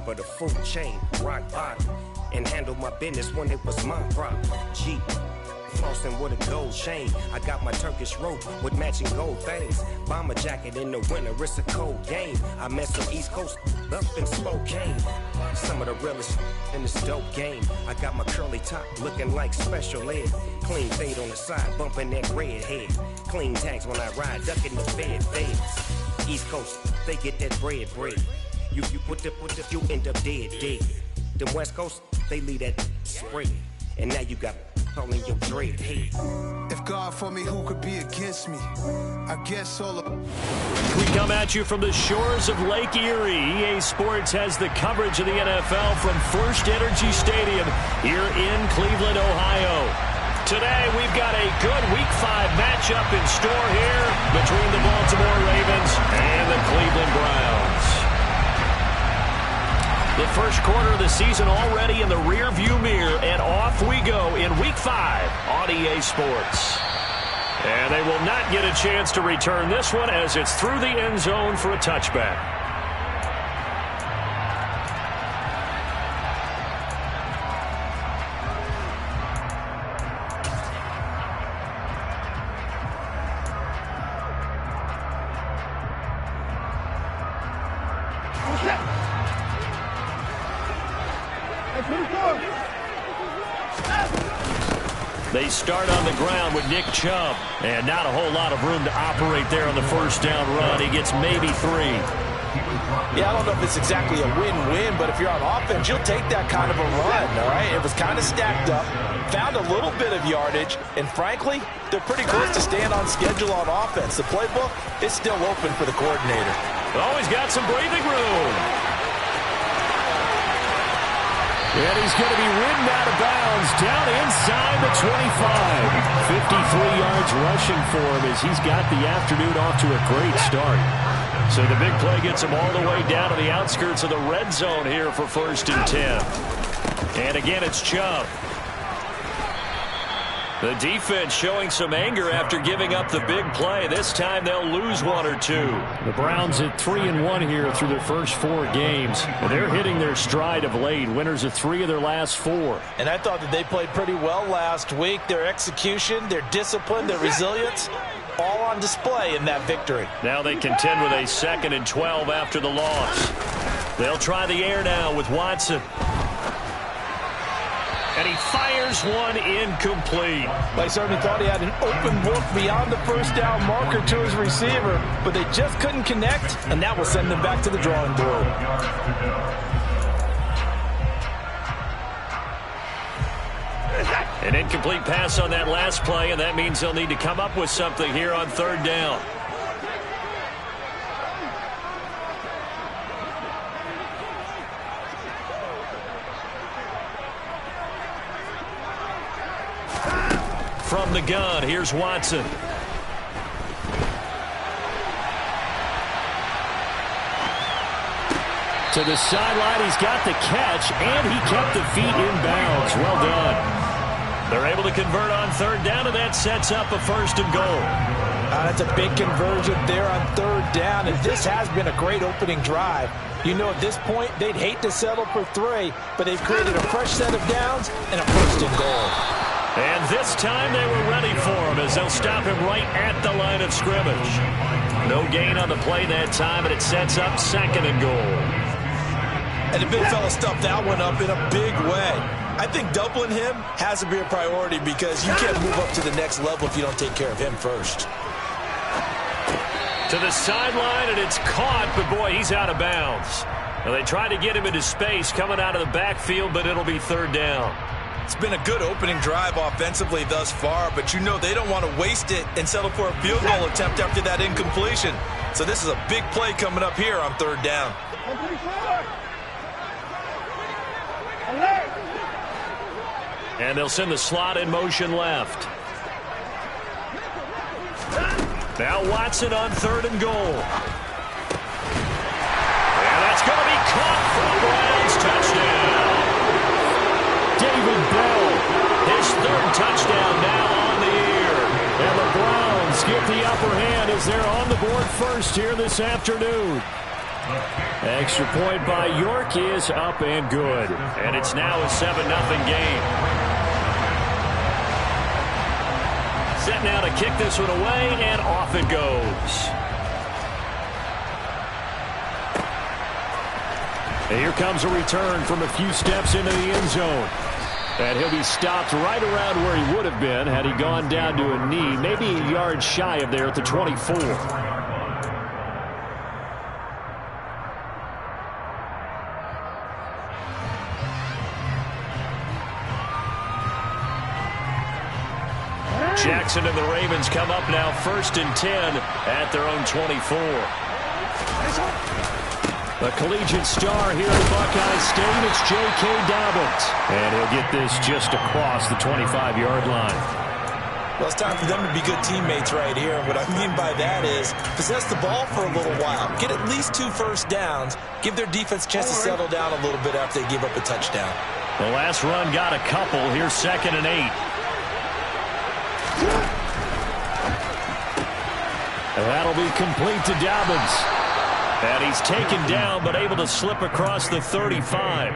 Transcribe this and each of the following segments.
top of the food chain, rock bottom, and handle my business when it was my problem. G. Flossing with a gold chain. I got my Turkish rope with matching gold things. Bomber jacket in the winter, it's a cold game. I met some East Coast up in Spokane. Some of the realest in this dope game. I got my curly top looking like special ed. Clean fade on the side, bumping that red head. Clean tags when I ride, ducking the feds. East Coast, they get that bread. You end up dead. The West Coast, they leave that spread. And now you got calling your dread head. If God for me, who could be against me? I guess all of... We come at you from the shores of Lake Erie. EA Sports has the coverage of the NFL from First Energy Stadium here in Cleveland, Ohio. Today, we've got a good Week 5 matchup in store here between the Baltimore Ravens and the Cleveland Browns. The first quarter of the season already in the rear-view mirror, and off we go in Week 5 on EA Sports. And they will not get a chance to return this one as it's through the end zone for a touchback. They start on the ground with Nick Chubb, and not a whole lot of room to operate there on the first down run. He gets maybe 3. Yeah, I don't know if it's exactly a win-win, but if you're on offense, you'll take that kind of a run, all right? It was kind of stacked up, found a little bit of yardage, and frankly, they're pretty close to staying on schedule on offense. The playbook is still open for the coordinator. Oh, he's got some breathing room. And he's going to be ridden out of bounds down inside the 25. 53 yards rushing for him as he's got the afternoon off to a great start. So the big play gets him all the way down to the outskirts of the red zone here for 1st and 10. And again, it's Chubb. The defense showing some anger after giving up the big play. This time they'll lose 1 or 2. The Browns at 3-1 here through their first 4 games. They're hitting their stride of late. Winners of 3 of their last 4. And I thought that they played pretty well last week. Their execution, their discipline, their resilience, all on display in that victory. Now they contend with a 2nd and 12 after the loss. They'll try the air now with Watson. And he fires one incomplete. They certainly thought he had an open book beyond the first down marker to his receiver, but they just couldn't connect, and that will send them back to the drawing board. An incomplete pass on that last play, and that means they'll need to come up with something here on 3rd down. From the gun, here's Watson. To the sideline, he's got the catch, and he kept the feet in bounds. Well done. They're able to convert on 3rd down, and that sets up a 1st and goal. That's a big conversion there on 3rd down, and this has been a great opening drive. You know, at this point, they'd hate to settle for 3, but they've created a fresh set of downs and a 1st and goal. And this time they were ready for him as they'll stop him right at the line of scrimmage. No gain on the play that time, and it sets up 2nd and goal. And the big fella stuffed that one up in a big way. I think doubling him has to be a priority because you can't move up to the next level if you don't take care of him first. To the sideline, and it's caught, but boy, he's out of bounds. Now, they tried to get him into space coming out of the backfield, but it'll be 3rd down. It's been a good opening drive offensively thus far, but you know they don't want to waste it and settle for a field goal attempt after that incompletion. So this is a big play coming up here on 3rd down. And they'll send the slot in motion left. Now Watson on 3rd and goal. And that's going to be caught for the Browns. Touchdown. David Bell, his 3rd touchdown now on the year. And the Browns get the upper hand as they're on the board first here this afternoon. Extra point by York is up and good. And it's now a 7-0 game. Set now to kick this one away, and off it goes. And here comes a return from a few steps into the end zone. And he'll be stopped right around where he would have been had he gone down to a knee, maybe a yard shy of there at the 24. Jackson and the Ravens come up now 1st and 10 at their own 24. The collegiate star here at Buckeye State, it's J.K. Dobbins. And he'll get this just across the 25-yard line. Well, it's time for them to be good teammates right here. What I mean by that is possess the ball for a little while. Get at least 2 first downs. Give their defense a chance to settle down a little bit after they give up a touchdown. The last run got a couple. Here's 2nd and 8. And that'll be complete to Dobbins. And he's taken down, but able to slip across the 35.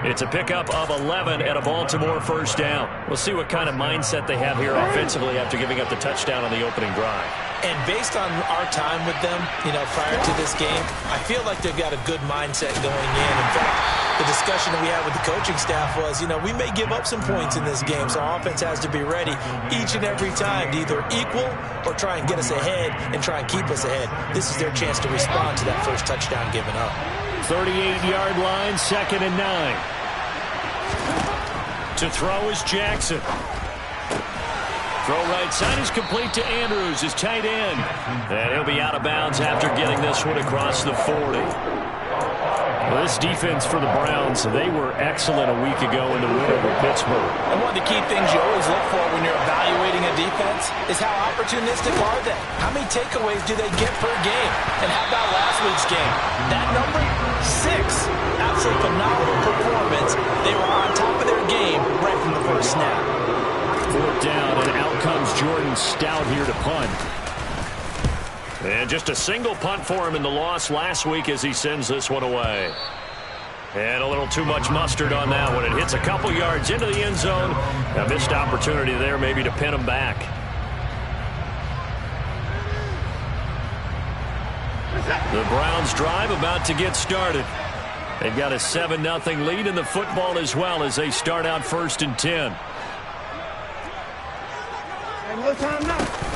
It's a pickup of 11 and a Baltimore first down. We'll see what kind of mindset they have here offensively after giving up the touchdown on the opening drive. And based on our time with them, prior to this game, I feel like they've got a good mindset going in. In fact, the discussion that we had with the coaching staff was, we may give up some points in this game, so our offense has to be ready each and every time to either equal or try and get us ahead and try and keep us ahead. This is their chance to respond to that first touchdown given up. 38-yard line, 2nd and 9. To throw is Jackson. Throw right side is complete to Andrews, his tight end. And he'll be out of bounds after getting this one across the 40. Well, this defense for the Browns, they were excellent a week ago in the win over Pittsburgh. And one of the key things you always look for when you're evaluating a defense is how opportunistic are they? How many takeaways do they get per game? And how about last week's game? That number? 6. Absolutely phenomenal performance. They were on top of their game right from the first snap. 4th down, and out comes Jordan Stout here to punt. And just a single punt for him in the loss last week as he sends this one away. And a little too much mustard on that one. It hits a couple yards into the end zone. A missed opportunity there maybe to pin him back. The Browns drive about to get started. They've got a 7-0 lead in the football as well as they start out 1st and 10. No time now.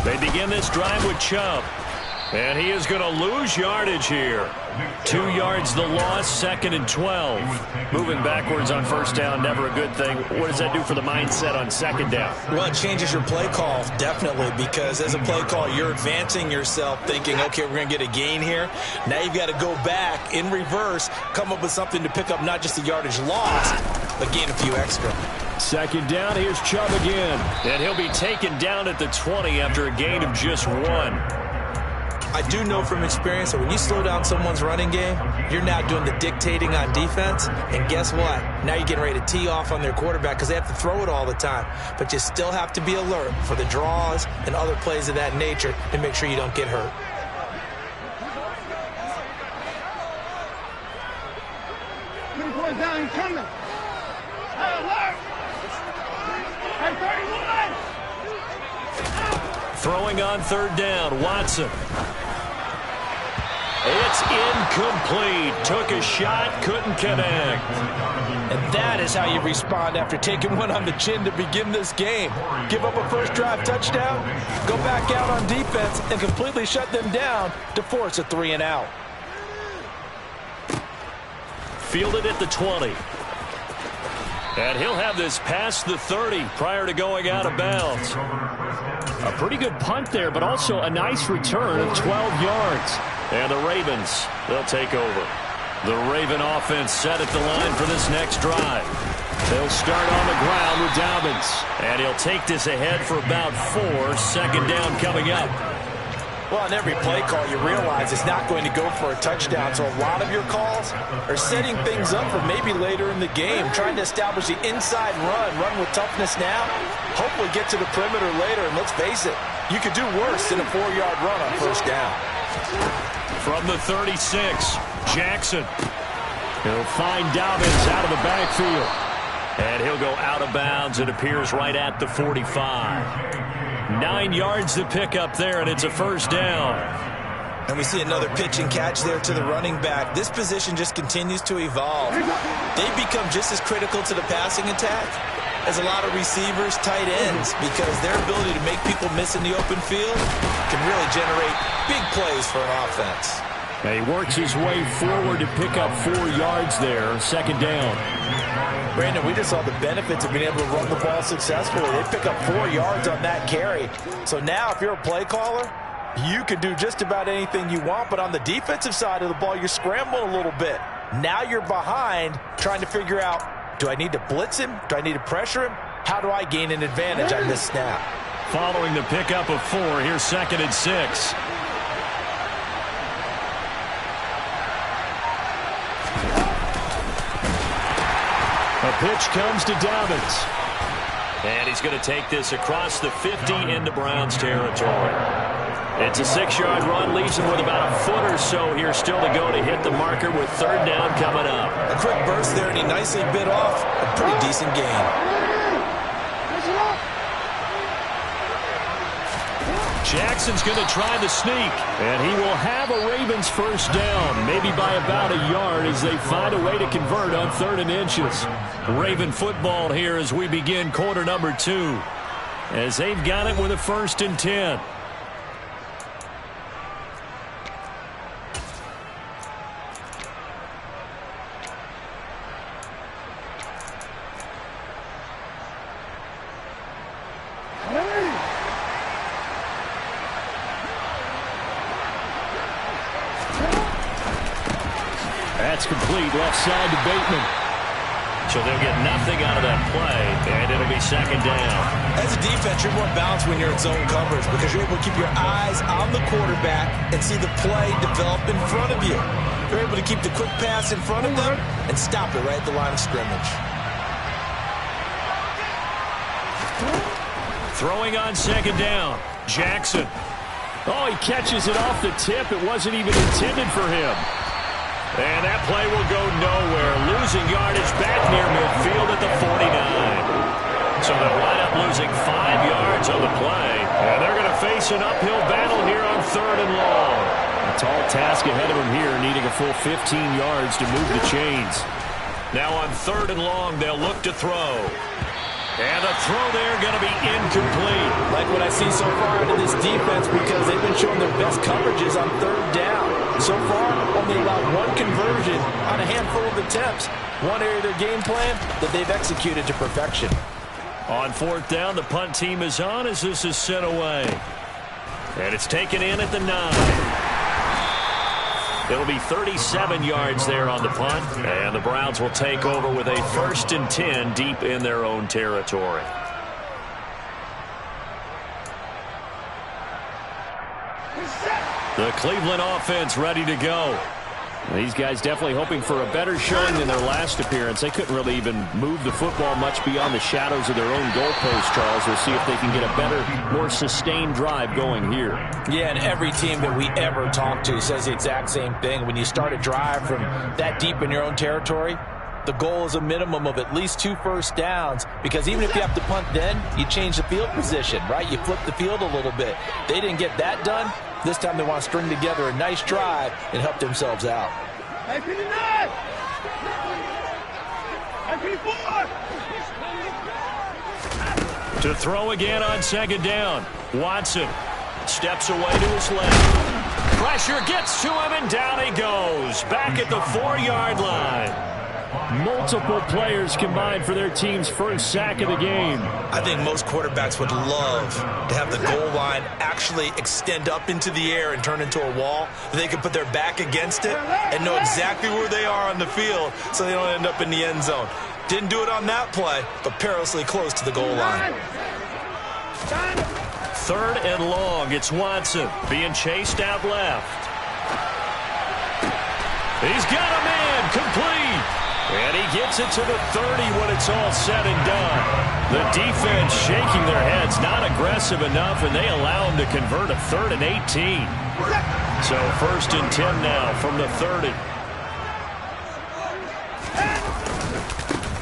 They begin this drive with Chubb. And he is going to lose yardage here. 2 yards the loss, 2nd and 12. Moving backwards on first down, never a good thing. What does that do for the mindset on 2nd down? Well, it changes your play call, definitely, because as a play call, you're advancing yourself thinking, okay, we're going to get a gain here. Now you've got to go back in reverse, come up with something to pick up not just the yardage lost, but gain a few extra. 2nd down, here's Chubb again. And he'll be taken down at the 20 after a gain of just 1. I do know from experience that when you slow down someone's running game, you're now doing the dictating on defense. And guess what? Now you're getting ready to tee off on their quarterback because they have to throw it all the time. But you still have to be alert for the draws and other plays of that nature to make sure you don't get hurt. Down, coming. Throwing on 3rd down, Watson. It's incomplete. Took a shot, couldn't connect. And that is how you respond after taking one on the chin to begin this game. Give up a first drive touchdown, go back out on defense, and completely shut them down to force a 3 and out. Fielded at the 20. And he'll have this past the 30 prior to going out of bounds. A pretty good punt there, but also a nice return of 12 yards. And the Ravens, they'll take over. The Raven offense set at the line for this next drive. They'll start on the ground with Dobbins. And he'll take this ahead for about 4. 2nd down coming up. Well, on every play call, you realize it's not going to go for a touchdown. So a lot of your calls are setting things up for maybe later in the game, trying to establish the inside run with toughness now, hopefully get to the perimeter later. And let's face it, you could do worse than a 4-yard run on first down. From the 36, Jackson. He'll find Dobbins out of the backfield. And he'll go out of bounds. It appears right at the 45. 9 yards to pick up there, and it's a first down. And we see another pitch and catch there to the running back. This position just continues to evolve. They've become just as critical to the passing attack as a lot of receivers, tight ends, because their ability to make people miss in the open field can really generate big plays for an offense. And he works his way forward to pick up 4 yards there, second down. Brandon, we just saw the benefits of being able to run the ball successfully. They pick up 4 yards on that carry. So now if you're a play caller, you can do just about anything you want, but on the defensive side of the ball, you're scrambling a little bit. Now you're behind trying to figure out, do I need to blitz him? Do I need to pressure him? How do I gain an advantage on this snap? Following the pickup of 4, here's 2nd and 6. A pitch comes to Dobbins. And he's going to take this across the 50 into Browns territory. It's a 6-yard run, leaves him with about a foot or so here still to go to hit the marker with 3rd down coming up. A quick burst there, and he nicely bit off a pretty decent gain. Jackson's going to try the sneak. And he will have a Ravens first down, maybe by about a yard as they find a way to convert on 3rd and inches. Raven football here as we begin quarter number 2. As they've got it with a 1st and 10. That's complete, left side to Bateman. So they'll get nothing out of that play, and it'll be 2nd down. As a defense, you're more balanced when you're in zone coverage because you're able to keep your eyes on the quarterback and see the play develop in front of you. You're able to keep the quick pass in front of them and stop it right at the line of scrimmage. Throwing on 2nd down, Jackson. Oh, he catches it off the tip. It wasn't even intended for him. And that play will go nowhere. Losing yardage back near midfield at the 49. So they'll wind up losing 5 yards on the play. And they're going to face an uphill battle here on 3rd and long. A tall task ahead of them here, needing a full 15 yards to move the chains. Now on 3rd and long, they'll look to throw. And the throw there going to be incomplete. Like what I see so far into this defense because they've been showing their best coverages on 3rd down. So far, only allowed 1 conversion on a handful of attempts. One area of their game plan that they've executed to perfection. On 4th down, the punt team is on as this is sent away. And it's taken in at the 9. It'll be 37 yards there on the punt. And the Browns will take over with a 1st and 10 deep in their own territory. The Cleveland offense ready to go. These guys definitely hoping for a better showing than their last appearance. They couldn't really even move the football much beyond the shadows of their own goalpost, Charles. We'll see if they can get a better, more sustained drive going here. Yeah, and every team that we ever talk to says the exact same thing. When you start a drive from that deep in your own territory, the goal is a minimum of at least 2 first downs because even if you have to punt then, you change the field position, right? You flip the field a little bit. They didn't get that done. This time they want to string together a nice drive and help themselves out. To throw again on 2nd down. Watson steps away to his left. Pressure gets to him and down he goes. Back at the 4-yard line. Multiple players combined for their team's first sack of the game. I think most quarterbacks would love to have the goal line actually extend up into the air and turn into a wall. They can put their back against it and know exactly where they are on the field so they don't end up in the end zone. Didn't do it on that play, but perilously close to the goal line. 3rd and long. It's Watson being chased out left. He's got a man complete. And he gets it to the 30 when it's all said and done. The defense shaking their heads, not aggressive enough, and they allow him to convert a 3rd and 18. So 1st and 10 now from the 30.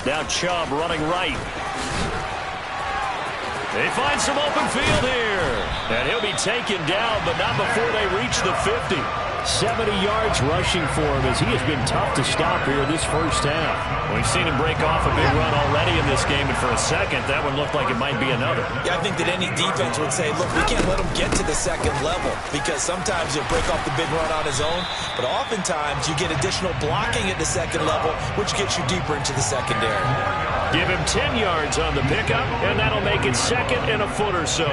Now Chubb running right. They find some open field here. And he'll be taken down, but not before they reach the 50. 70 yards rushing for him as he has been tough to stop here this first half. We've seen him break off a big run already in this game, and for a second, that one looked like it might be another. Yeah, I think that any defense would say, look, we can't let him get to the second level because sometimes he'll break off the big run on his own, but oftentimes you get additional blocking at the second level, which gets you deeper into the secondary. Give him 10 yards on the pickup, and that'll make it 2nd and a foot or so.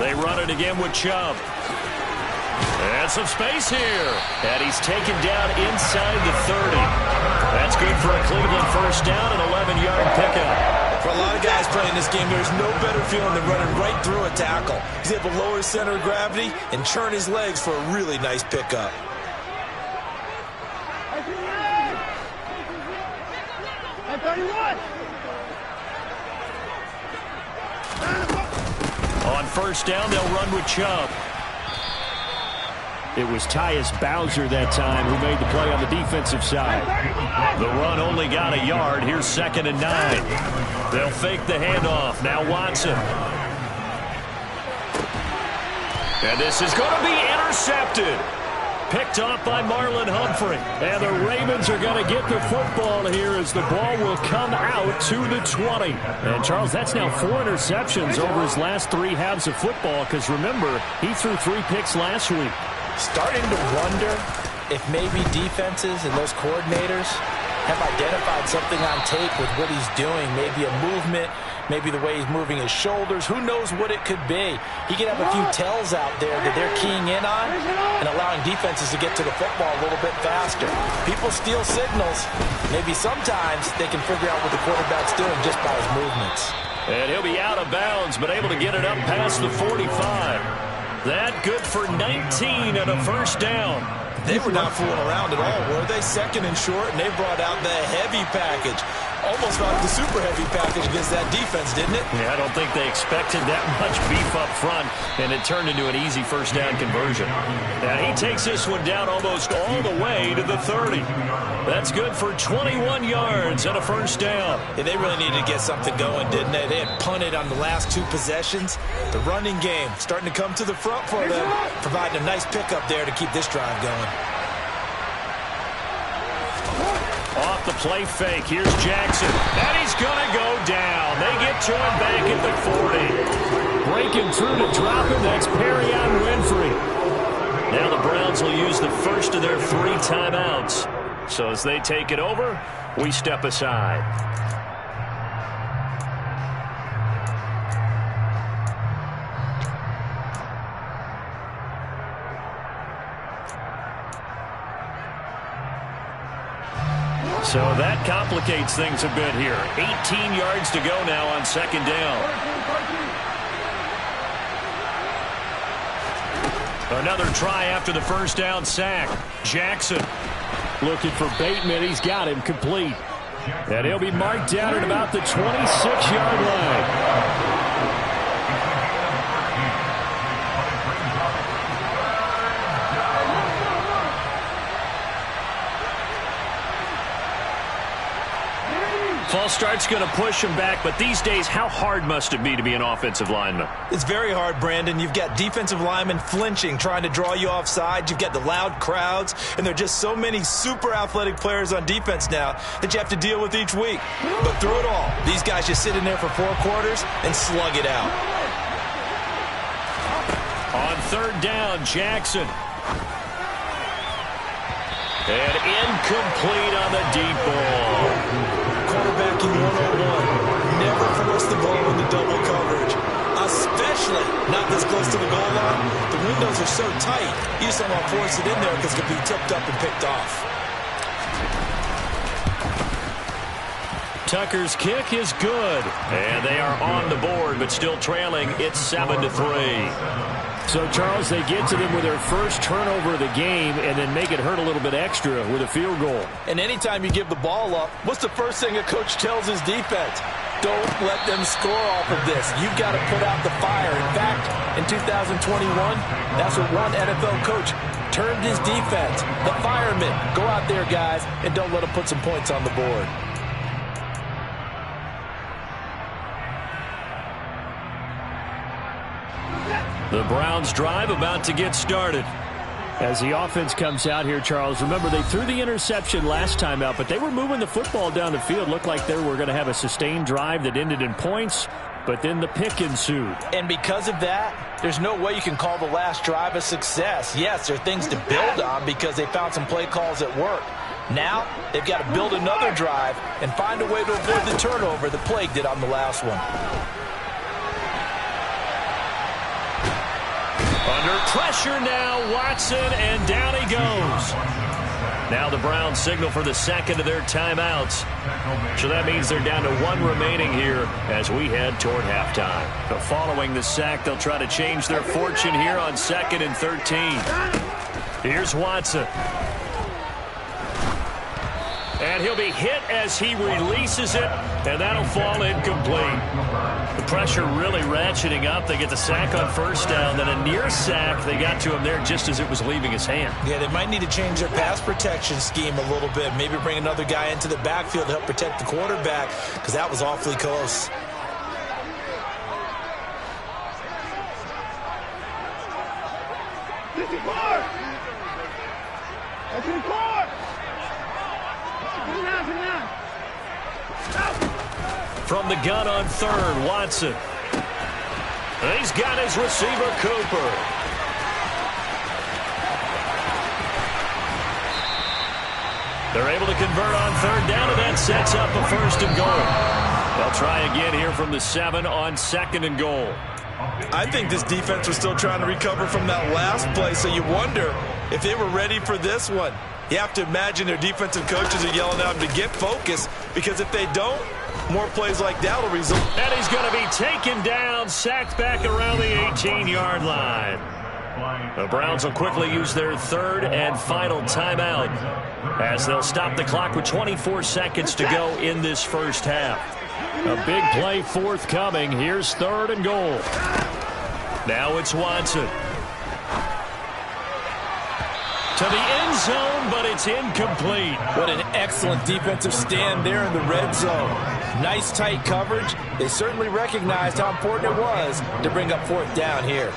They run it again with Chubb. And some space here. And he's taken down inside the 30. That's good for a Cleveland first down and 11-yard pickup. For a lot of guys playing this game, there's no better feeling than running right through a tackle. He's able to lower his center of gravity and churn his legs for a really nice pickup. On first down, they'll run with Chubb. It was Tyus Bowser that time who made the play on the defensive side. The run only got a yard. Here's 2nd and 9. They'll fake the handoff. Now Watson. And this is going to be intercepted. Picked off by Marlon Humphrey. And the Ravens are going to get the football here as the ball will come out to the 20. And, Charles, that's now 4 interceptions over his last 3 halves of football because, remember, he threw 3 picks last week. Starting to wonder if maybe defenses and those coordinators have identified something on tape with what he's doing. Maybe a movement, maybe the way he's moving his shoulders. Who knows what it could be? He could have a few tells out there that they're keying in on and allowing defenses to get to the football a little bit faster. People steal signals. Maybe sometimes they can figure out what the quarterback's doing just by his movements. And he'll be out of bounds, but able to get it up past the 45. That good for 19 and a first down. They were not fooling around at all, were they? 2nd and short, and they brought out the heavy package. Almost like the super heavy package against that defense, didn't it? Yeah, I don't think they expected that much beef up front, and it turned into an easy first down conversion. Now he takes this one down almost all the way to the 30. That's good for 21 yards and a first down. Yeah, they really needed to get something going, didn't they? They had punted on the last 2 possessions. The running game starting to come to the front for them, providing a nice pickup there to keep this drive going. Off the play fake, here's Jackson, and he's going to go down. They get to him back at the 40. Breaking through to drop him, that's Perrion Winfrey. Now the Browns will use the first of their 3 timeouts. So as they take it over, we step aside. So that complicates things a bit here. 18 yards to go now on 2nd down. Another try after the first down sack. Jackson looking for Bateman. He's got him complete. And he'll be marked down at about the 26-yard line. False start's going to push him back, but these days, how hard must it be to be an offensive lineman? It's very hard, Brandon. You've got defensive linemen flinching, trying to draw you offside. You've got the loud crowds, and there are just so many super athletic players on defense now that you have to deal with each week. But through it all, these guys just sit in there for 4 quarters and slug it out. On 3rd down, Jackson. And incomplete on the deep ball. Quarterbacking 101. Never force the ball into double coverage, especially not this close to the goal line. The windows are so tight, you just don't want to force it in there because it could be tipped up and picked off. Tucker's kick is good. And they are on the board, but still trailing. It's 7-3. So, Charles, they get to them with their first turnover of the game and then make it hurt a little bit extra with a field goal. And anytime you give the ball up, what's the first thing a coach tells his defense? Don't let them score off of this. You've got to put out the fire. In fact, in 2021? That's what one NFL coach termed his defense. The firemen. Go out there, guys, and don't let them put some points on the board. The Browns drive about to get started. As the offense comes out here, Charles, remember they threw the interception last time out, but they were moving the football down the field. Looked like they were going to have a sustained drive that ended in points, but then the pick ensued. And because of that, there's no way you can call the last drive a success. Yes, there are things to build on because they found some play calls that work. Now, they've got to build another drive and find a way to avoid the turnover that plagued it on the last one. Under pressure now, Watson, and down he goes. Now the Browns signal for the second of their timeouts. So that means they're down to one remaining here as we head toward halftime. So following the sack, they'll try to change their fortune here on 2nd and 13. Here's Watson. And he'll be hit as he releases it, and that'll fall incomplete. The pressure really ratcheting up. They get the sack on first down, then a near sack. They got to him there just as it was leaving his hand. Yeah, they might need to change their pass protection scheme a little bit. Maybe bring another guy into the backfield to help protect the quarterback, because that was awfully close. From the gun on third, Watson. And he's got his receiver, Cooper. They're able to convert on third down, and that sets up a 1st and goal. They'll try again here from the 7 on 2nd and goal. I think this defense was still trying to recover from that last play, so you wonder if they were ready for this one. You have to imagine their defensive coaches are yelling at them to get focused, because if they don't, more plays like that will result. And he's going to be taken down, sacked back around the 18-yard line. The Browns will quickly use their 3rd and final timeout as they'll stop the clock with 24 seconds to go in this first half. A big play forthcoming. Here's 3rd and goal. Now it's Watson. To the end zone, but it's incomplete. What an excellent defensive stand there in the red zone. Nice tight coverage. They certainly recognized how important it was to bring up 4th down here.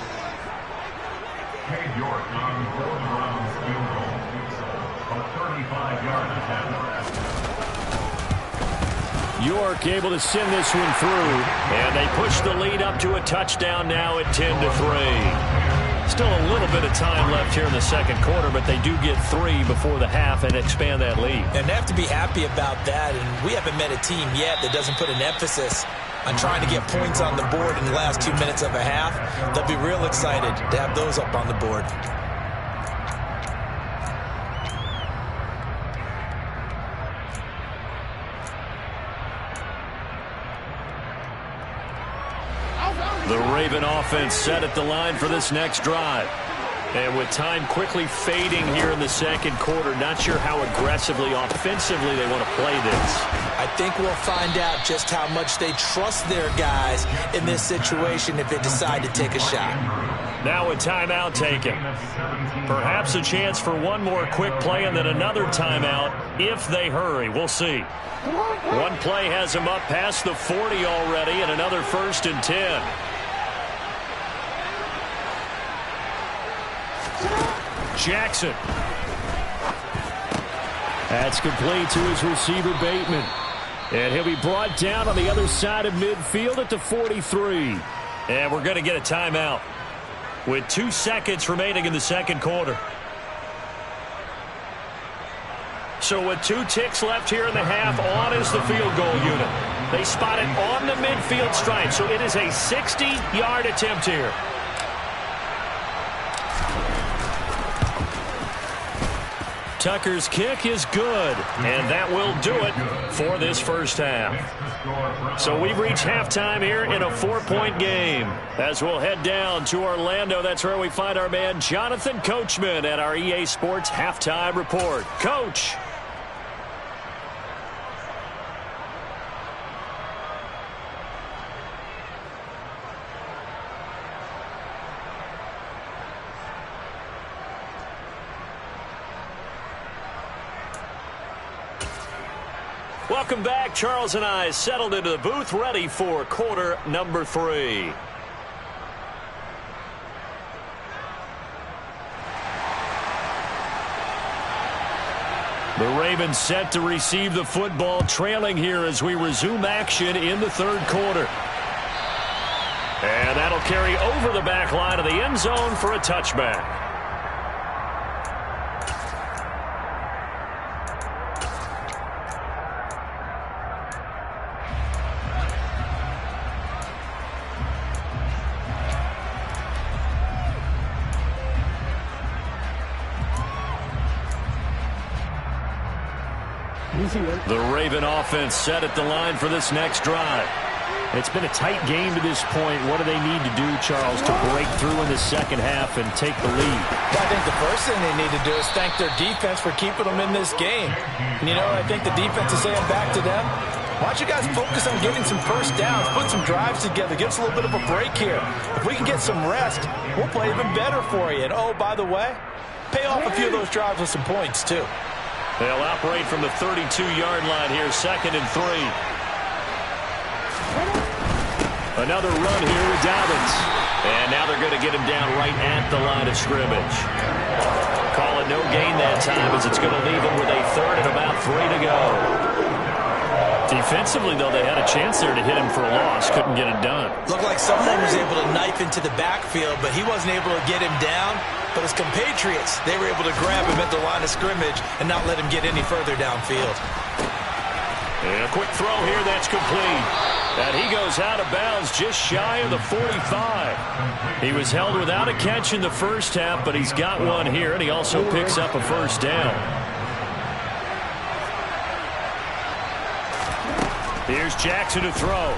York able to send this one through, and they push the lead up to a touchdown now at 10-3. Still a little bit of time left here in the second quarter, but they do get 3 before the half and expand that lead. And they have to be happy about that, and we haven't met a team yet that doesn't put an emphasis on trying to get points on the board in the last 2 minutes of a half. They'll be real excited to have those up on the board. The Raven offense set at the line for this next drive. And with time quickly fading here in the second quarter, not sure how aggressively, offensively they want to play this. I think we'll find out just how much they trust their guys in this situation if they decide to take a shot. Now a timeout taken. Perhaps a chance for one more quick play and then another timeout if they hurry. We'll see. One play has them up past the 40 already, and another 1st and 10. Jackson. That's complete to his receiver, Bateman. And he'll be brought down on the other side of midfield at the 43. And we're going to get a timeout with 2 seconds remaining in the second quarter. So with 2 ticks left here in the half, on is the field goal unit. They spot it on the midfield stripe, so it is a 60-yard attempt here. Tucker's kick is good, and that will do it for this first half. So we've reached halftime here in a 4-point game. As we'll head down to Orlando, that's where we find our man Jonathan Coachman at our EA Sports Halftime Report. Coach. Welcome back. Charles and I settled into the booth, ready for quarter number 3. The Ravens set to receive the football, trailing here as we resume action in the third quarter. And that'll carry over the back line of the end zone for a touchback. The Raven offense set at the line for this next drive. It's been a tight game to this point. What do they need to do, Charles, to break through in the second half and take the lead? I think the first thing they need to do is thank their defense for keeping them in this game. And, I think the defense is saying back to them, why don't you guys focus on getting some first downs, put some drives together, give us a little bit of a break here. If we can get some rest, we'll play even better for you. And, oh, by the way, pay off a few of those drives with some points, too. They'll operate from the 32-yard line here, 2nd and 3. Another run here with Dobbins. And now they're going to get him down right at the line of scrimmage. Call it no gain that time as it's going to leave him with a 3rd and about 3 to go. Defensively, though, they had a chance there to hit him for a loss. Couldn't get it done. Looked like someone was able to knife into the backfield, but he wasn't able to get him down. But his compatriots, they were able to grab him at the line of scrimmage and not let him get any further downfield. And a quick throw here that's complete. And he goes out of bounds just shy of the 45. He was held without a catch in the first half, but he's got one here, and he also picks up a first down. Here's Jackson to throw.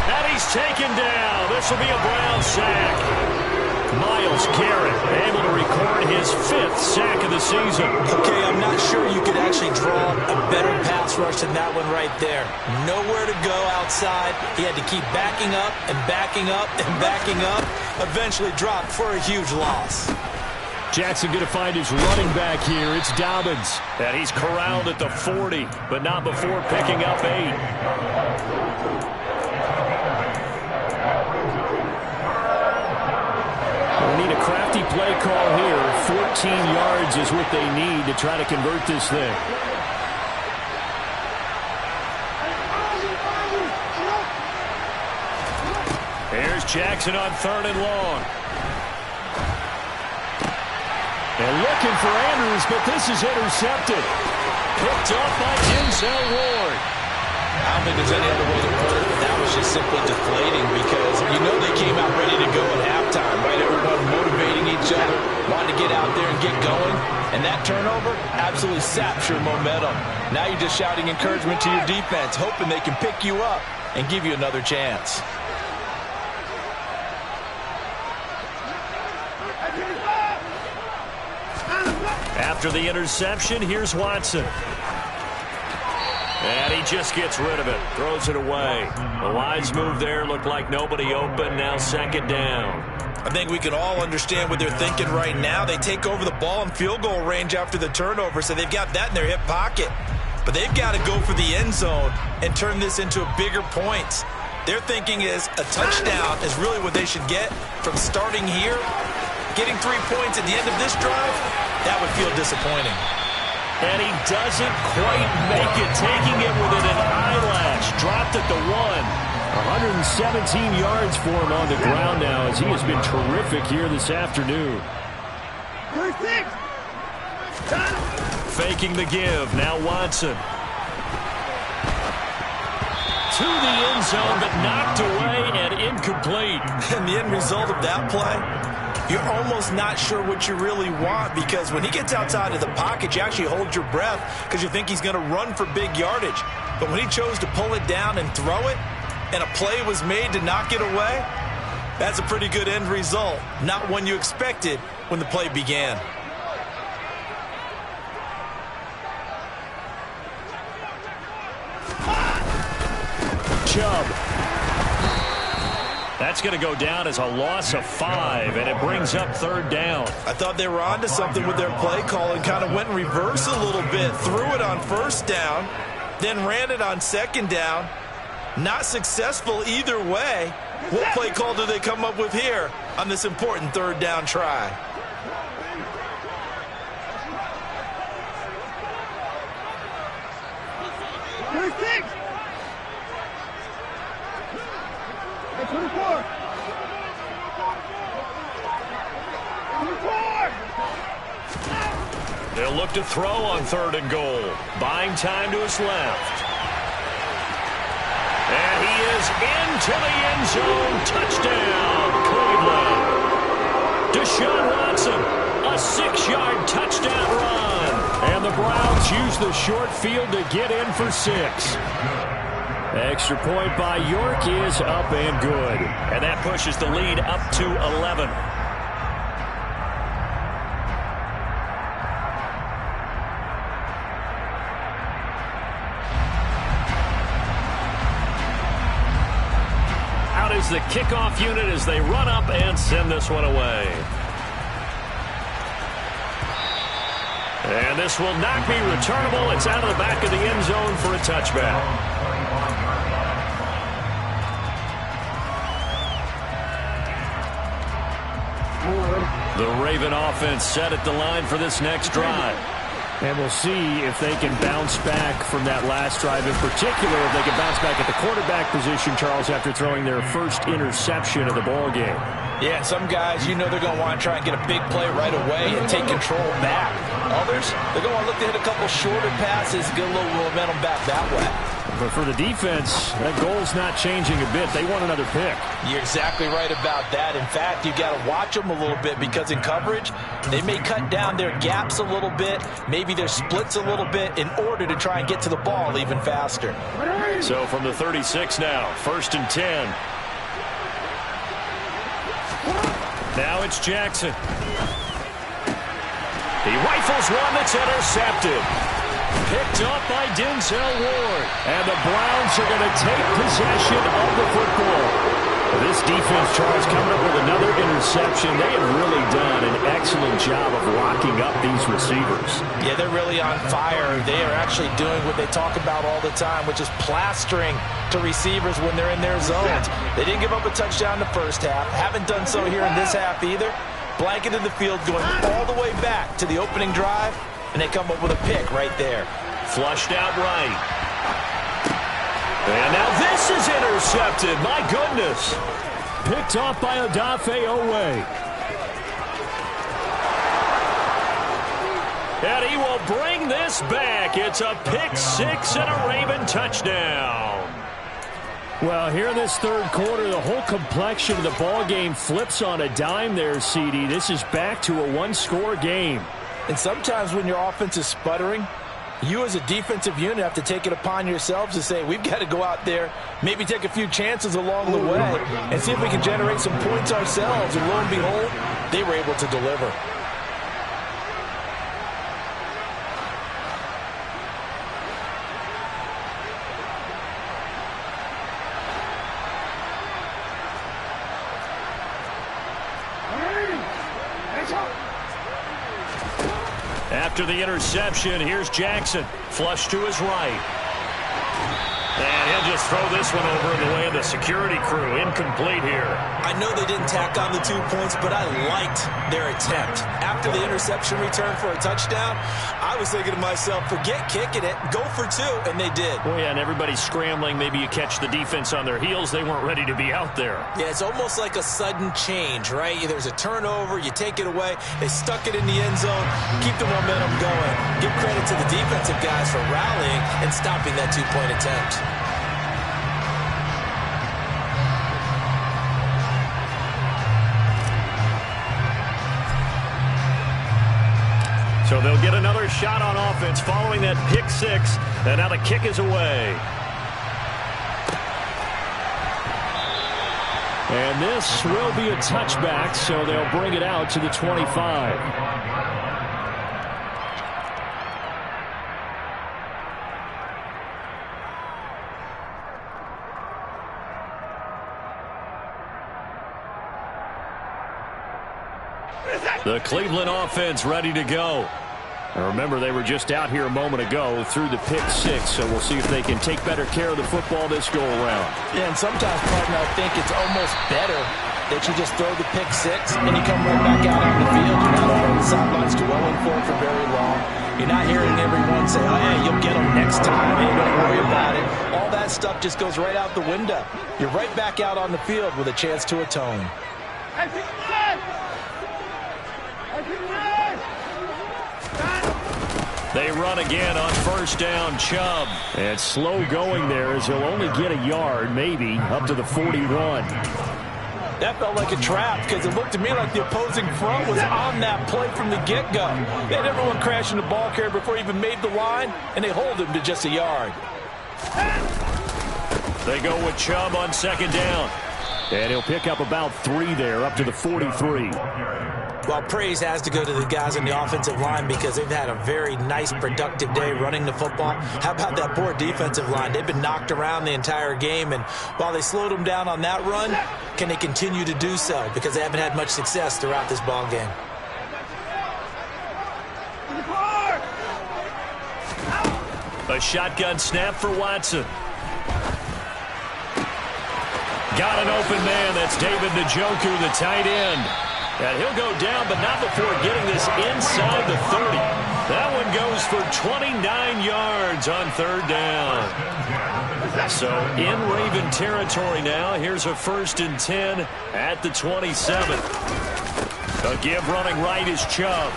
And he's taken down. This will be a Brown sack. Myles Garrett able to record his 5th sack of the season. Okay, I'm not sure you could actually draw a better pass rush than that one right there. Nowhere to go outside. He had to keep backing up and backing up and backing up. Eventually dropped for a huge loss. Jackson going to find his running back here. It's Dobbins. And he's corralled at the 40, but not before picking up 8. Need a crafty play call here. 14 yards is what they need to try to convert this thing. Here's Jackson on 3rd and long. And looking for Andrews, but this is intercepted. Picked off by Denzel Ward. I don't think there's any other way to put it, but that was just simply deflating because they came out ready to go at halftime, right? Everyone motivating each other, wanting to get out there and get going. And that turnover absolutely saps your momentum. Now you're just shouting encouragement to your defense, hoping they can pick you up and give you another chance. After the interception, here's Watson. And he just gets rid of it, throws it away. The wise move there, looked like nobody open, now 2nd down. I think we can all understand what they're thinking right now. They take over the ball in field goal range after the turnover, so they've got that in their hip pocket. But they've got to go for the end zone and turn this into a bigger point. Their thinking is a touchdown is really what they should get from starting here. Getting 3 points at the end of this drive, that would feel disappointing. And he doesn't quite make it, taking it within an eyelash. Dropped at the 1. 117 yards for him on the ground now as he has been terrific here this afternoon. Faking the give. Now Watson. To the end zone, but knocked away and incomplete. And the end result of that play, you're almost not sure what you really want because when he gets outside of the pocket, you actually hold your breath because you think he's going to run for big yardage. But when he chose to pull it down and throw it, and a play was made to knock it away, that's a pretty good end result. Not one you expected when the play began. Chubb. That's going to go down as a loss of 5, and it brings up 3rd down. I thought they were onto something with their play call and kind of went in reverse a little bit. Threw it on 1st down, then ran it on 2nd down. Not successful either way. What play call do they come up with here on this important 3rd down try? They'll look to throw on 3rd and goal. Buying time to his left. And he is into the end zone. Touchdown, Cleveland. Deshaun Watson, a 6-yard touchdown run. And the Browns use the short field to get in for 6. Extra point by York is up and good. And that pushes the lead up to 11. Out is the kickoff unit as they run up and send this one away. And this will not be returnable. It's out of the back of the end zone for a touchback. The Raven offense set at the line for this next drive. And we'll see if they can bounce back from that last drive. In particular, if they can bounce back at the quarterback position, Charles, after throwing their first interception of the ball game. Yeah, some guys, you know they're going to want to try and get a big play right away and take control back. Others, they're going to look to hit a couple shorter passes, get a little momentum back that way. But for the defense, that goal's not changing a bit. They want another pick. You're exactly right about that. In fact, you've got to watch them a little bit because in coverage, they may cut down their gaps a little bit, maybe their splits a little bit in order to try and get to the ball even faster. So from the 36 now, 1st and 10. Now it's Jackson. He rifles one that's intercepted. Picked up by Denzel Ward. And the Browns are going to take possession of the football. This defense, Charles, coming up with another interception. They have really done an excellent job of locking up these receivers. Yeah, they're really on fire. They are actually doing what they talk about all the time, which is plastering to receivers when they're in their zones. They didn't give up a touchdown in the first half. Haven't done so here in this half either. Blanketed the field going all the way back to the opening drive, and they come up with a pick right there. Flushed out right. And now this is intercepted. My goodness. Picked off by Odafe Oweh. And he will bring this back. It's a pick 6 and a Raven touchdown. Well, here in this 3rd quarter, the whole complexion of the ball game flips on a dime there, CD. This is back to a one-score game. And sometimes when your offense is sputtering, you as a defensive unit have to take it upon yourselves to say, we've got to go out there, maybe take a few chances along the way, and see if we can generate some points ourselves. And lo and behold, they were able to deliver. After the interception, here's Jackson. Flush to his right. And he'll just throw this one over in the way of the security crew. Incomplete here. I know they didn't tack on the 2 points, but I liked their attempt. After the interception return for a touchdown, I was thinking to myself, forget kicking it, go for 2, and they did. Oh, yeah, and everybody's scrambling. Maybe you catch the defense on their heels. They weren't ready to be out there. Yeah, it's almost like a sudden change, right? There's a turnover, you take it away, they stuck it in the end zone, keep the momentum going. Give credit to the defensive guys for rallying and stopping that 2-point attempt. So they'll get another shot on offense following that pick 6, and now the kick is away. And this will be a touchback, so they'll bring it out to the 25. The Cleveland offense ready to go. And remember, they were just out here a moment ago through the pick six, so we'll see if they can take better care of the football this go-around. Yeah, and sometimes, partner, I think it's almost better that you just throw the pick six and you come right back out on the field. You're not over on the sidelines dwelling for it for very long. You're not hearing everyone say, oh, hey, you'll get them next time. Hey, don't worry about it. All that stuff just goes right out the window. You're right back out on the field with a chance to atone. They run again on first down. Chubb. And slow going there as he'll only get a yard, maybe, up to the 41. That felt like a trap because it looked to me like the opposing front was on that play from the get-go. They had everyone crashing the ball carrier before he even made the line, and they hold him to just a yard. They go with Chubb on second down. And he'll pick up about 3 there, up to the 43. Well, praise has to go to the guys on the offensive line because they've had a very nice, productive day running the football. How about that poor defensive line? They've been knocked around the entire game, and while they slowed them down on that run, can they continue to do so? Because they haven't had much success throughout this ball game. A shotgun snap for Watson. Got an open man. That's David Njoku, the tight end. And he'll go down, but not before getting this inside the 30. That one goes for 29 yards on third down. So in Raven territory now. Here's a 1st and 10 at the 27. A give running right is Chubb.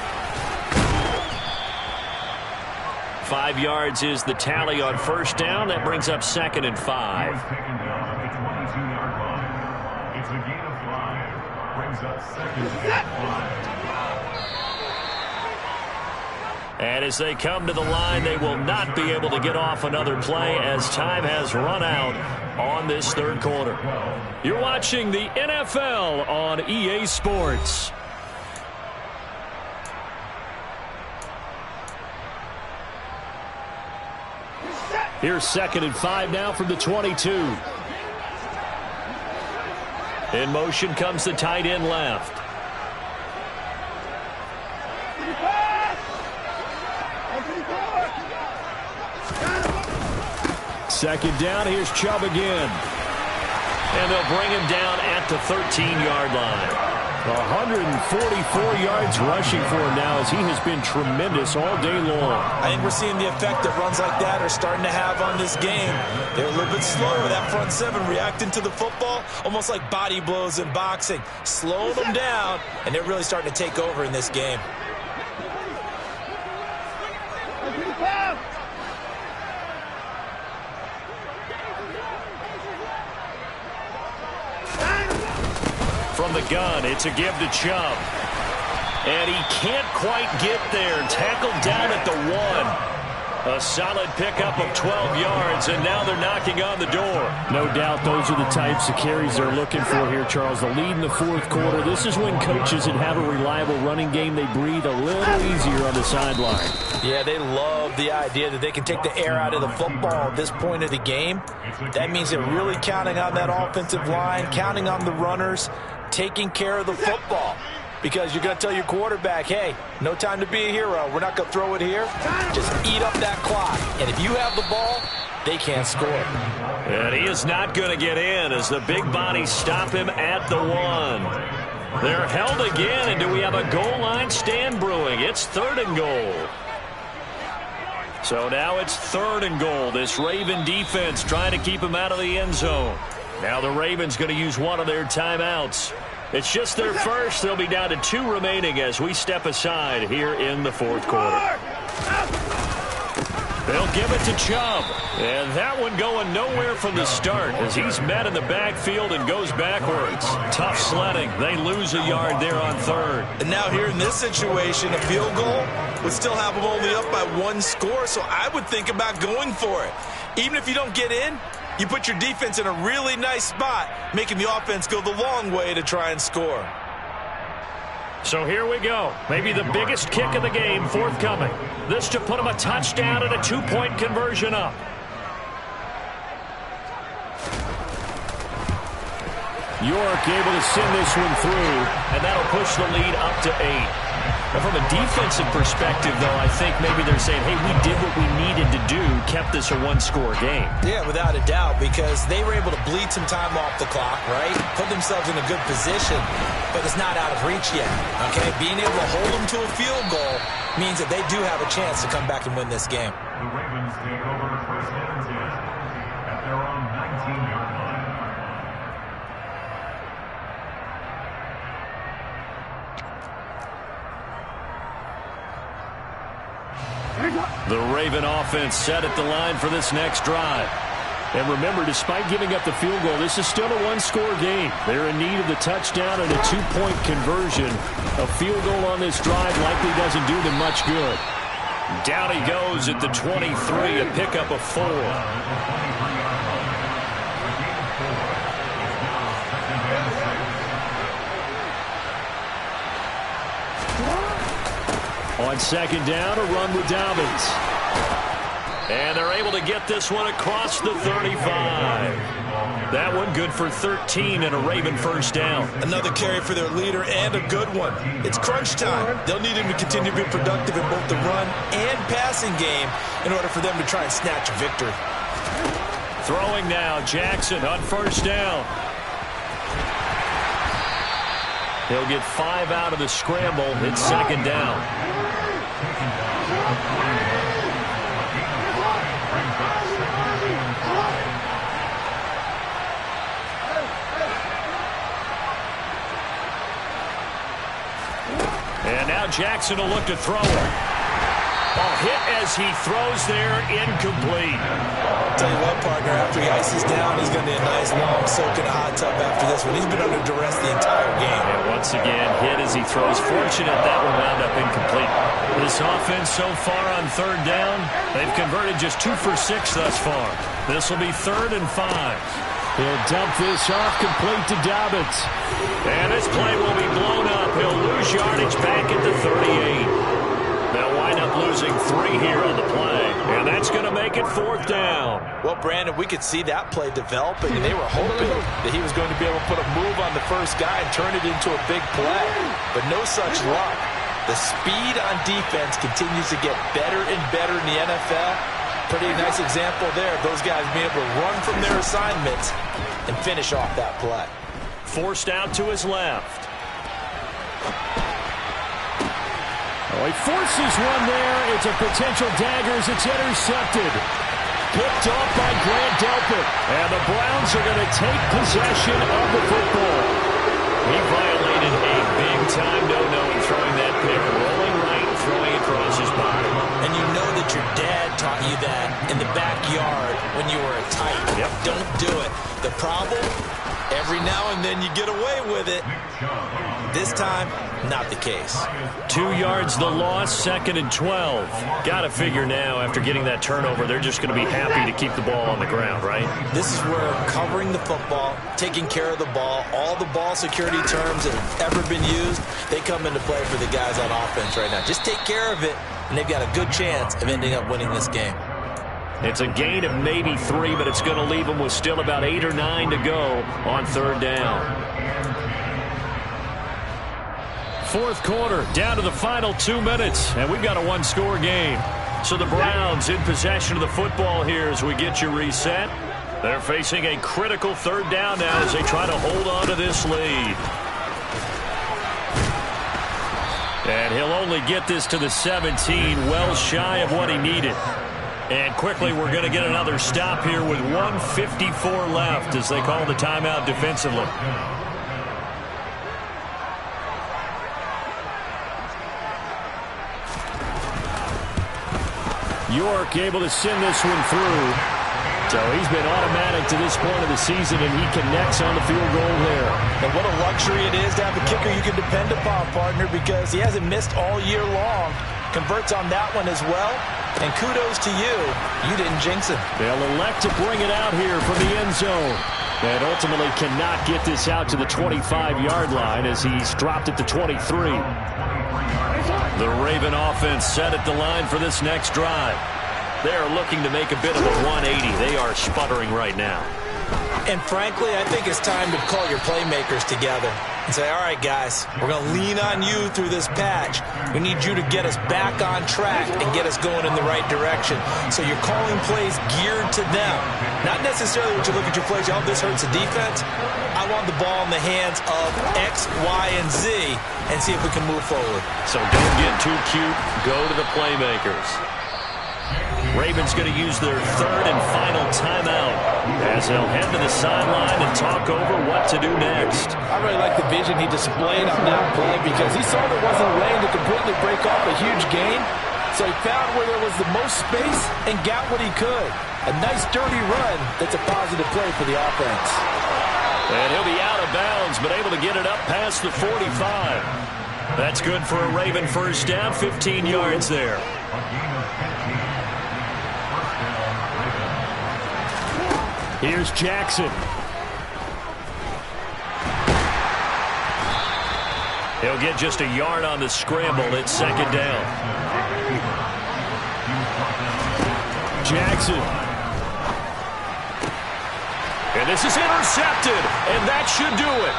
5 yards is the tally on first down. That brings up 2nd and 5. And as they come to the line, they will not be able to get off another play as time has run out on this third quarter. You're watching the NFL on EA Sports. Here's 2nd and 5 now from the 22. In motion comes the tight end left. Second down, here's Chubb again. And they'll bring him down at the 13-yard line. 144 yards rushing for him now as he has been tremendous all day long. I think we're seeing the effect that runs like that are starting to have on this game. They're a little bit slower, that front seven reacting to the football, almost like body blows in boxing, slowing them down, and they're really starting to take over in this game. From the gun, it's a give to Chubb. And he can't quite get there. Tackled down at the 1. A solid pickup of 12 yards, and now they're knocking on the door. No doubt those are the types of carries they're looking for here, Charles. The lead in the fourth quarter. This is when coaches that have a reliable running game, they breathe a little easier on the sideline. Yeah, they love the idea that they can take the air out of the football at this point of the game. That means they're really counting on that offensive line, counting on the runners, taking care of the football. Because you're going to tell your quarterback, hey, no time to be a hero. We're not going to throw it here. Just eat up that clock. And if you have the ball, they can't score. And he is not going to get in as the big bodies stop him at the 1. They're held again, and do we have a goal line stand brewing? It's 3rd and goal. So now it's 3rd and goal. This Raven defense trying to keep him out of the end zone. Now the Ravens going to use one of their timeouts. It's just their first. They'll be down to 2 remaining as we step aside here in the fourth quarter. They'll give it to Chubb. And that one going nowhere from the start as he's met in the backfield and goes backwards. Tough sledding. They lose a yard there on 3rd. And now here in this situation, a field goal would still have them only up by 1 score. So I would think about going for it. Even if you don't get in, you put your defense in a really nice spot, making the offense go the long way to try and score. So here we go. Maybe the biggest kick of the game forthcoming. This to put them a touchdown and a 2-point conversion up. York able to send this one through, and that'll push the lead up to 8. Now, from a defensive perspective, though, I think maybe they're saying, hey, we did what we needed to do, kept this a one-score game. Yeah, without a doubt, because they were able to bleed some time off the clock, right? Put themselves in a good position, but it's not out of reach yet, okay? Being able to hold them to a field goal means that they do have a chance to come back and win this game. The Ravens take over first and 10 at their own 19-yard line. The Raven offense set at the line for this next drive. And remember, despite giving up the field goal, this is still a one-score game. They're in need of the touchdown and a two-point conversion. A field goal on this drive likely doesn't do them much good. Down he goes at the 23, a pickup of 4. On second down, a run with Dobbins. And they're able to get this one across the 35. That one good for 13 and a Raven first down. Another carry for their leader and a good one. It's crunch time. They'll need him to continue to be productive in both the run and passing game in order for them to try and snatch a victory. Throwing now, Jackson on first down. He'll get 5 out of the scramble. It's second down. And now Jackson will look to throw it. Ball hit as he throws there, incomplete. Tell you what, partner, after he ices down, he's going to need a nice long soak in a hot tub after this one. He's been under duress the entire game. And once again, hit as he throws. Fortunate that one wound up incomplete. This offense so far on third down, they've converted just 2 for 6 thus far. This will be 3rd and 5. He'll dump this off complete to Dobbins. And this play will be blown up. He'll lose yardage back at the 38. They'll wind up losing 3 here on the play. And that's going to make it 4th down. Well, Brandon, we could see that play developing, and they were hoping that he was going to be able to put a move on the first guy and turn it into a big play. But no such luck. The speed on defense continues to get better and better in the NFL. Pretty nice example there of those guys being able to run from their assignments and finish off that play. Forced out to his left. Oh, he forces one there. It's a potential dagger as it's intercepted. Picked off by Grant Delpit. And the Browns are going to take possession of the football. He violated a big-time no-no in throwing that pick. Rolling right, throwing across his body. And you know that your dad taught you that in the backyard when you were a tight. Yep. Don't do it. The problem, every now and then you get away with it. This time, not the case. 2 yards the loss, 2nd and 12. Got to figure now, after getting that turnover, they're just going to be happy to keep the ball on the ground, right? This is where covering the football, taking care of the ball, all the ball security terms that have ever been used, they come into play for the guys on offense right now. Just take care of it, and they've got a good chance of ending up winning this game. It's a gain of maybe 3, but it's going to leave them with still about 8 or 9 to go on third down. 4th quarter, down to the final 2 minutes, and we've got a one-score game. So the Browns in possession of the football here as we get you reset. They're facing a critical third down now as they try to hold on to this lead. And he'll only get this to the 17, well shy of what he needed. And quickly, we're going to get another stop here with 1:54 left as they call the timeout defensively. York able to send this one through. So he's been automatic to this point of the season, and he connects on the field goal there. And what a luxury it is to have a kicker you can depend upon, partner, because he hasn't missed all year long. Converts on that one as well. And kudos to you. You didn't jinx him. They'll elect to bring it out here from the end zone. And ultimately cannot get this out to the 25-yard line as he's dropped at the 23. The Raven offense set at the line for this next drive. They're looking to make a bit of a 180. They are sputtering right now. And frankly, I think it's time to call your playmakers together and say, all right, guys, we're going to lean on you through this patch. We need you to get us back on track and get us going in the right direction. So you're calling plays geared to them. Not necessarily when you look at your plays, oh, this hurts the defense. I want the ball in the hands of X, Y, and Z and see if we can move forward. So don't get too cute. Go to the playmakers. Ravens going to use their third and final timeout as they'll head to the sideline and talk over what to do next. I really like the vision he displayed on that play because he saw there wasn't a lane to completely break off a huge gain. So he found where there was the most space and got what he could. A nice dirty run that's a positive play for the offense. And he'll be out of bounds, but able to get it up past the 45. That's good for a Raven first down, 15 yards there. Here's Jackson. He'll get just a yard on the scramble. It's second down. Jackson. And this is intercepted, and that should do it.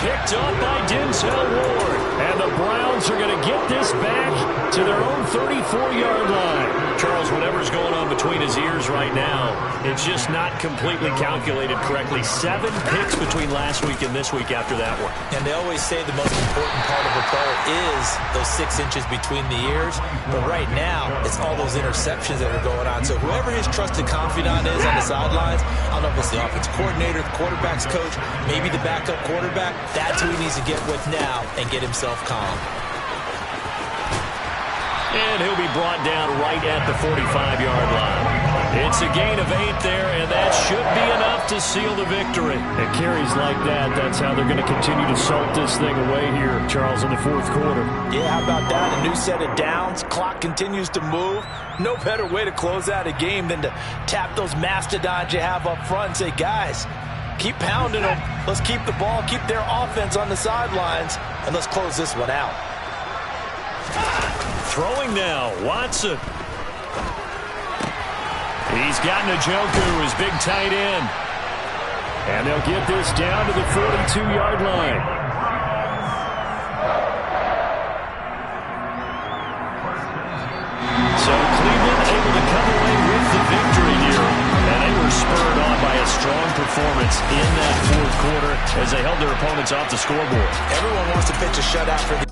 Picked up by Denzel Ward. And the Browns are going to get this back to their own 34-yard line. Charles, whatever's going on between his ears right now, it's just not completely calculated correctly. 7 picks between last week and this week after that one. And they always say the most important part of a player is those 6 inches between the ears. But right now, it's all those interceptions that are going on. So whoever his trusted confidant is on the sidelines, I don't know if it's the offensive coordinator, the quarterback's coach, maybe the backup quarterback, that's who he needs to get with now and get himself calm. And he'll be brought down right at the 45-yard line. It's a gain of 8 there, and that should be enough to seal the victory. And carries like that, that's how they're going to continue to salt this thing away here, Charles, in the fourth quarter. Yeah, how about that? A new set of downs. Clock continues to move. No better way to close out a game than to tap those mastodons you have up front and say, guys, keep pounding them. Let's keep the ball, keep their offense on the sidelines, and let's close this one out. Throwing now, Watson. He's got Njoku, his big tight end. And they'll get this down to the 42-yard line. So Cleveland able to come away with the victory here. And they were spurred on by a strong performance in that fourth quarter as they held their opponents off the scoreboard. Everyone wants to pitch a shutout for the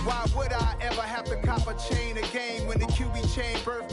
Why would I ever have to cop a chain a game when the QB chain birth